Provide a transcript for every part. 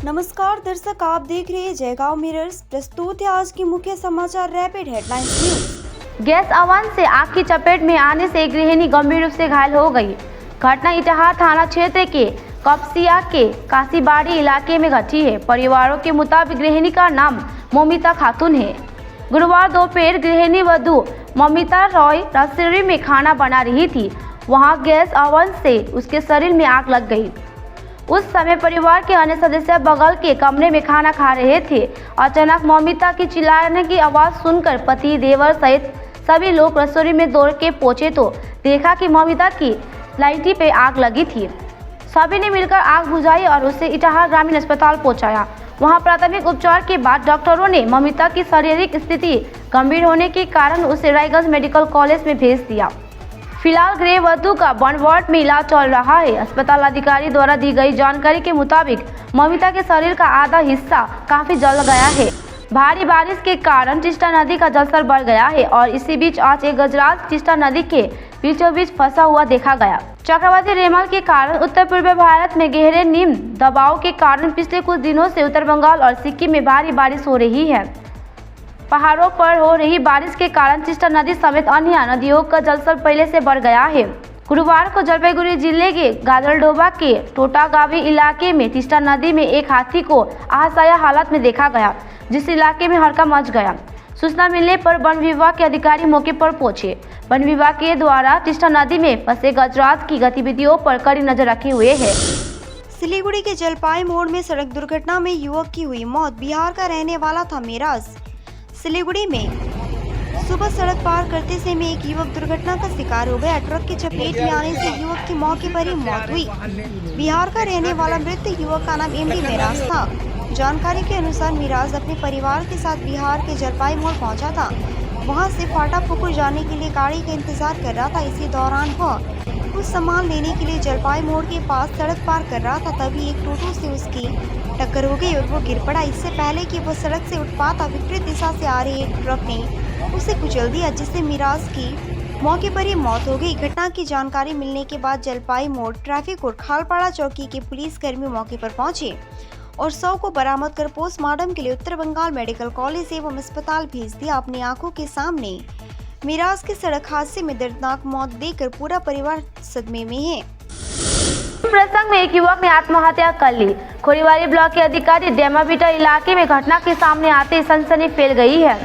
नमस्कार दर्शक, आप देख रहे हैं जयगांव मिरर्स। प्रस्तुत है आज की मुख्य समाचार rapid headlines news. Gas oven से आग की चपेट में आने से एक गृहिणी गंभीर रूप से घायल हो गई। घटना इटाहा थाना क्षेत्र के कपसिया के काशीबाड़ी इलाके में घटी है। परिवारों के मुताबिक गृहिणी का नाम मोमिता खातून है। गुरुवार दोपहर गृहिणी वधु मोमिता रॉय रसोई में खाना बना रही थी। वहां गैस ओवन से उसके शरीर में आग लग गई। उस समय परिवार के अन्य सदस्य बगल के कमरे में खाना खा रहे थे। अचानक मोमिता की चिल्लाने की आवाज़ सुनकर पति, देवर सहित सभी लोग रसोई में दौड़ के पहुंचे तो देखा कि मोमिता की लाइटी पे आग लगी थी। सभी ने मिलकर आग बुझाई और उसे इटाहा ग्रामीण अस्पताल पहुंचाया। वहां प्राथमिक उपचार के बाद डॉक्टरों ने मोमिता की शारीरिक स्थिति गंभीर होने के कारण उसे रायगंज मेडिकल कॉलेज में भेज दिया। फिलहाल गृह वधु का वार्ड में इलाज चल रहा है। अस्पताल अधिकारी द्वारा दी गई जानकारी के मुताबिक मोमिता के शरीर का आधा हिस्सा काफी जल गया है। भारी बारिश के कारण टिस्टा नदी का जलस्तर बढ़ गया है और इसी बीच आज एक गजराज टिस्टा नदी के बीचों बीच फंसा हुआ देखा गया। चक्रवाती रेमल के कारण उत्तर पूर्वी भारत में गहरे निम्न दबाव के कारण पिछले कुछ दिनों से उत्तर बंगाल और सिक्किम में भारी बारिश हो रही है। पहाड़ों पर हो रही बारिश के कारण टिस्टा नदी समेत अन्य नदियों का जलस्तर पहले से बढ़ गया है। गुरुवार को जलपाईगुड़ी जिले के गाजलडोबा के टोटागावी इलाके में टिस्टा नदी में एक हाथी को असहाय हालत में देखा गया, जिस इलाके में हड़कंप मच गया। सूचना मिलने पर वन विभाग के अधिकारी मौके पर पहुंचे। वन विभाग के द्वारा टिस्टा नदी में फंसे गजराज की गतिविधियों पर कड़ी नजर रखे हुए है। सिलीगुड़ी के जलपाई मोड़ में सड़क दुर्घटना में युवक की हुई मौत। बिहार का रहने वाला था मिराज। सिलीगुड़ी में सुबह सड़क पार करते समय एक युवक दुर्घटना का शिकार हो गया। ट्रक की चपेट में आने से युवक की मौके पर ही मौत हुई। बिहार का रहने वाला मृत युवक का नाम एमडी मिराज था। जानकारी के अनुसार मिराज अपने परिवार के साथ बिहार के जलपाई मोड़ पहुंचा था। वहां से फाटापुकुर जाने के लिए गाड़ी का इंतजार कर रहा था। इसी दौरान वह कुछ सामान लेने के लिए जलपाई मोड़ के पास सड़क पार कर रहा था, तभी एक टोटो से उसकी टक्कर हो गई और वो गिर पड़ा। इससे पहले कि वो सड़क से उठ पाता, विपरीत दिशा से आ रहे एक ट्रक ने उसे कुचल दिया, जिससे मिराज की मौके पर ही मौत हो गई। घटना की जानकारी मिलने के बाद जलपाई मोड़ ट्रैफिक और खालपाड़ा चौकी के पुलिसकर्मी मौके पर पहुंचे और शव को बरामद कर पोस्टमार्टम के लिए उत्तर बंगाल मेडिकल कॉलेज एवं अस्पताल भेज दिया। अपनी आंखों के सामने मिराज के सड़क हादसे में दर्दनाक मौत देखकर पूरा परिवार सदमे में है। प्रसंग में एक युवक ने आत्महत्या कर ली। खोरीवारी ब्लॉक के अधिकारी डेमाबीटा इलाके में घटना के सामने आते ही सनसनी फैल गई है।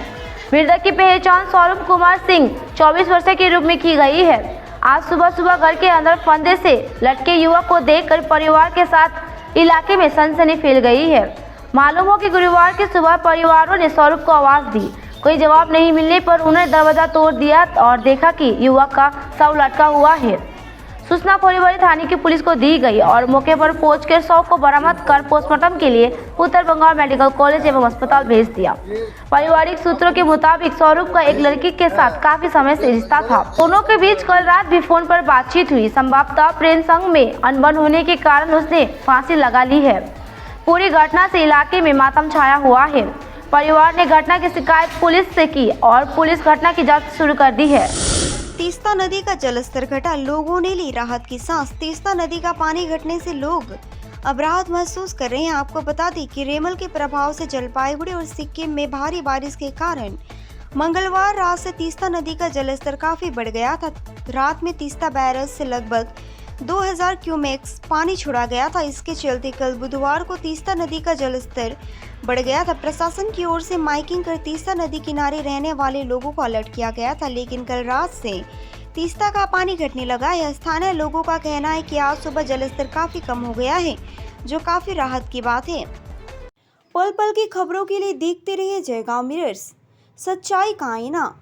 मृतक की पहचान स्वरूप कुमार सिंह 24 वर्ष के रूप में की गई है। आज सुबह घर के अंदर फंदे से लटके युवक को देखकर परिवार के साथ इलाके में सनसनी फैल गई है। मालूम हो कि गुरुवार की सुबह परिवारों ने स्वरूप को आवाज दी। कोई जवाब नहीं मिलने पर उन्होंने दरवाजा तोड़ दिया और देखा कि युवक का शव लटका हुआ है। सूचना खोरीवारी थाने की पुलिस को दी गई और मौके पर पहुंचकर शव को बरामद कर पोस्टमार्टम के लिए उत्तर बंगाल मेडिकल कॉलेज एवं अस्पताल भेज दिया। पारिवारिक सूत्रों के मुताबिक स्वरूप का एक लड़की के साथ काफी समय से रिश्ता था। दोनों के बीच कल रात भी फोन पर बातचीत हुई। संभवतः प्रेम संग में अनबन होने के कारण उसने फांसी लगा ली है। पूरी घटना से इलाके में मातम छाया हुआ है। परिवार ने घटना की शिकायत पुलिस से की और पुलिस घटना की जांच शुरू कर दी है। तीस्ता नदी का जलस्तर घटा, लोगों ने ली राहत की सांस। तीस्ता नदी का पानी घटने से लोग अब राहत महसूस कर रहे हैं। आपको बता दें कि रेमल के प्रभाव से जलपाईगुड़ी और सिक्किम में भारी बारिश के कारण मंगलवार रात से तीस्ता नदी का जलस्तर काफी बढ़ गया था। रात में तीस्ता बैरज से लगभग 2000 क्यूमेक्स पानी छोड़ा गया था। इसके चलते कल बुधवार को तीस्ता नदी का जलस्तर बढ़ गया था। प्रशासन की ओर से माइकिंग कर तीस्ता नदी किनारे रहने वाले लोगों को अलर्ट किया गया था, लेकिन कल रात से तीस्ता का पानी घटने लगा है। स्थानीय लोगों का कहना है कि आज सुबह जलस्तर काफी कम हो गया है, जो काफी राहत की बात है। पल पल की खबरों के लिए देखते रहिए जयगांव मिरर्स, सच्चाई का आईना।